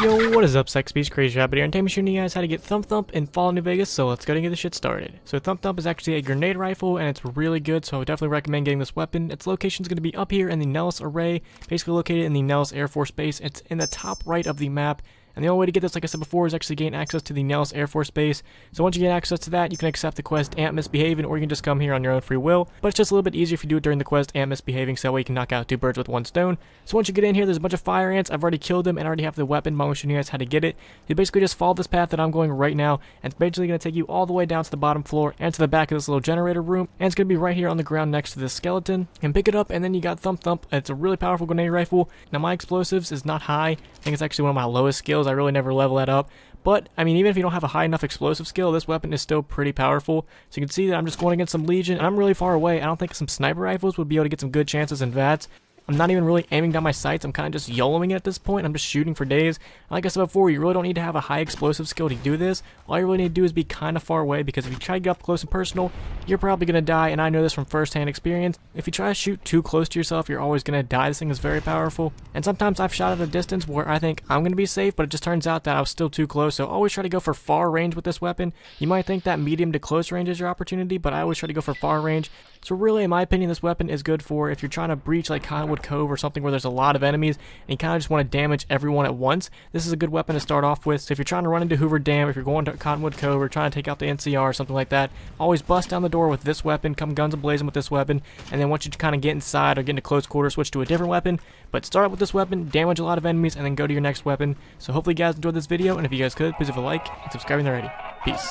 Yo, what is up, Sex Beast? Crazy Rabbit here, and today I'm showing you guys how to get Thump Thump in Fallout New Vegas, so let's go and get this shit started. So Thump Thump is actually a grenade rifle, and it's really good, so I would definitely recommend getting this weapon. Its location is going to be up here in the Nellis Array, basically located in the Nellis Air Force Base. It's in the top right of the map. And the only way to get this, like I said before, is actually gain access to the Nellis Air Force Base. So once you get access to that, you can accept the quest Ant Misbehaving, or you can just come here on your own free will. But it's just a little bit easier if you do it during the quest Ant Misbehaving, so that way you can knock out 2 birds with 1 stone. So once you get in here, there's a bunch of fire ants. I've already killed them and I already have the weapon, but I'm showing you guys how to get it. You basically just follow this path that I'm going right now, and it's basically going to take you all the way down to the bottom floor and to the back of this little generator room. And it's going to be right here on the ground next to this skeleton. And pick it up, and then you got Thump Thump. It's a really powerful grenade rifle. Now my explosives is not high. I think it's actually one of my lowest skills. I really never level that up. But, I mean, even if you don't have a high enough explosive skill, this weapon is still pretty powerful. So you can see that I'm just going against some Legion, and I'm really far away. I don't think some sniper rifles would be able to get some good chances in VATS. I'm not even really aiming down my sights. I'm kind of just YOLOing it at this point. I'm just shooting for days. Like I said before, you really don't need to have a high explosive skill to do this. All you really need to do is be kind of far away, because if you try to get up close and personal, you're probably going to die, and I know this from first-hand experience. If you try to shoot too close to yourself, you're always going to die. This thing is very powerful. And sometimes I've shot at a distance where I think I'm going to be safe, but it just turns out that I was still too close. So always try to go for far range with this weapon. You might think that medium to close range is your opportunity, but I always try to go for far range. So really, in my opinion, this weapon is good for if you're trying to breach like Cottonwood Cove or something where there's a lot of enemies and you kind of just want to damage everyone at once. This is a good weapon to start off with. So if you're trying to run into Hoover Dam, if you're going to Cottonwood Cove or trying to take out the NCR or something like that, always bust down the door with this weapon, come guns a-blazing with this weapon, and then once you kind of get inside or get into close quarters, switch to a different weapon. But start out with this weapon, damage a lot of enemies, and then go to your next weapon. So hopefully you guys enjoyed this video, and if you guys could, please leave a like and subscribe if you're ready. Peace.